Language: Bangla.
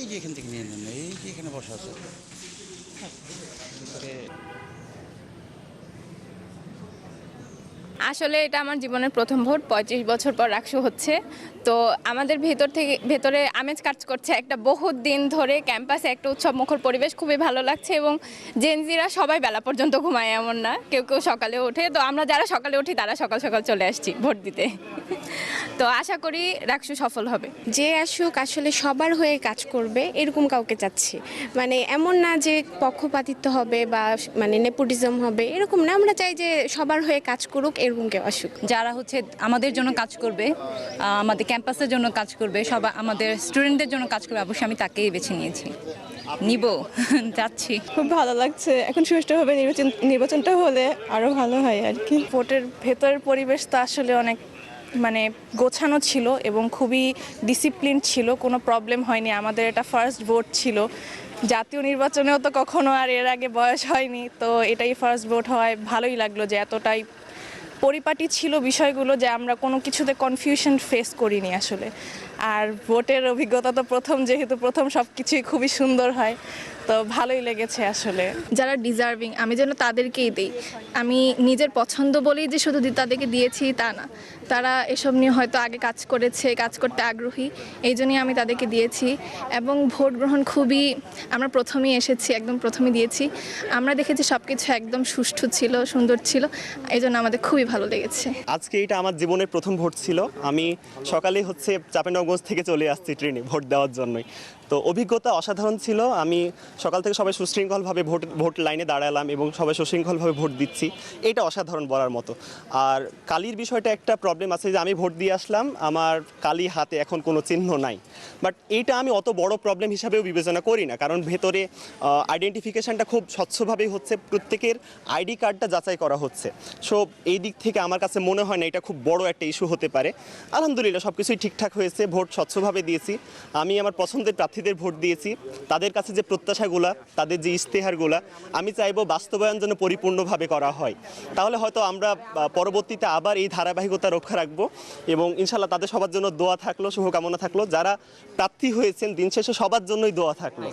যে এখান থেকে নিয়ে নেন, এই যে এখানে বসা আছে। আসলে এটা আমার জীবনের প্রথম ভোট। ৩৫ বছর পর রাকসু হচ্ছে। তো আমাদের ভেতরে আমেজ কাজ করছে। একটা বহুত দিন ধরে ক্যাম্পাসে একটা উৎসবমুখর পরিবেশ, খুবই ভালো লাগছে। এবং জেনজিরা সবাই বেলা পর্যন্ত ঘুমায় এমন না, কেউ কেউ সকালে ওঠে। তো আমরা যারা সকালে উঠি তারা সকাল সকাল চলে আসছি ভোট দিতে। তো আশা করি রাকসু সফল হবে। যে আসুক আসলে সবার হয়ে কাজ করবে এরকম কাউকে চাচ্ছি। মানে এমন না যে পক্ষপাতিত্ব হবে বা মানে নেপোটিজম হবে, এরকম না। আমরা চাই যে সবার হয়ে কাজ করুক, এরকম কেউ আসুক। যারা হচ্ছে আমাদের জন্য কাজ করবে, আমাদের ক্যাম্পাসের জন্য কাজ করবে, সবাই আমাদের স্টুডেন্টদের জন্য কাজ করবে, অবশ্যই আমি তাকেই বেছে নিয়েছি, নিব, যাচ্ছি। খুব ভালো লাগছে। এখন সুষ্ঠুভাবে নির্বাচনটা হলে আরো ভালো হয় আর কি। ভোটের ভেতরের পরিবেশ তো আসলে অনেক মানে গোছানো ছিল এবং খুবই ডিসিপ্লিন ছিল, কোনো প্রবলেম হয়নি। আমাদের এটা ফার্স্ট ভোট ছিল, জাতীয় নির্বাচনেও তো কখনো আর এর আগে বয়স হয়নি, তো এটাই ফার্স্ট ভোট হয়। ভালোই লাগলো যে এতটাই পরিপাটি ছিল বিষয়গুলো, যে আমরা কোনো কিছুতে কনফিউশন ফেস করিনি আসলে। আর ভোটের অভিজ্ঞতা তো প্রথম, যেহেতু প্রথম সব কিছুই খুবই সুন্দর হয়, তো ভালোই লেগেছে আসলে। যারা ডিজার্ভিং আমি যেন তাদেরকেই দিই। আমি নিজের পছন্দ বলেই যে শুধু তাদেরকে দিয়েছি তা না, তারা এসব নিয়ে হয়তো আগে কাজ করেছে, কাজ করতে আগ্রহী, এই জন্যই আমি তাদেরকে দিয়েছি। এবং ভোট গ্রহণ খুবই, আমরা প্রথমেই এসেছি, একদম প্রথমেই দিয়েছি। আমরা দেখেছি সব কিছু একদম সুষ্ঠু ছিল, সুন্দর ছিল, এই জন্য আমাদের খুবই ভালো লেগেছে। আজকে এটা আমার জীবনের প্রথম ভোট ছিল। আমি সকালে চাঁপাইনবাবগঞ্জ থেকে চলে আসছি ট্রেনে ভোট দেওয়ার জন্যই। তো অভিজ্ঞতা অসাধারণ ছিল। আমি সকাল থেকে সবাই সুশৃঙ্খলভাবে ভোট লাইনে দাঁড়ালাম এবং সবাই সুশৃঙ্খলভাবে ভোট দিচ্ছি, এটা অসাধারণ বলার মতো। আর কালির বিষয়টা একটা প্রবলেম আছে, যে আমি ভোট দিয়ে আসলাম, আমার কালি হাতে এখন কোনো চিহ্ন নাই। বাট এইটা আমি অত বড় প্রবলেম হিসাবেও বিবেচনা করি না, কারণ ভেতরে আইডেন্টিফিকেশনটা খুব স্বচ্ছভাবেই হচ্ছে, প্রত্যেকের আইডি কার্ডটা যাচাই করা হচ্ছে। সো এই দিক থেকে আমার কাছে মনে হয় না এটা খুব বড় একটা ইস্যু হতে পারে। আলহামদুলিল্লাহ সব কিছুই ঠিকঠাক হয়েছে, ভোট স্বচ্ছভাবে দিয়েছি। আমি আমার পছন্দের প্রার্থীদের ভোট দিয়েছি। তাদের কাছে যে প্রত্যাশাগুলা, তাদের যে ইশতেহারগুলা, আমি চাইবো বাস্তবায়ন যেন পরিপূর্ণভাবে করা হয়। তাহলে হয়তো আমরা পরবর্তীতে আবার এই ধারাবাহিকতা রক্ষা রাখবো এবং ইনশাল্লাহ তাদের সবার জন্য দোয়া থাকলো, শুভকামনা থাকলো। যারা প্রার্থী হয়েছেন দিন শেষে সবার জন্যই দোয়া থাকলো।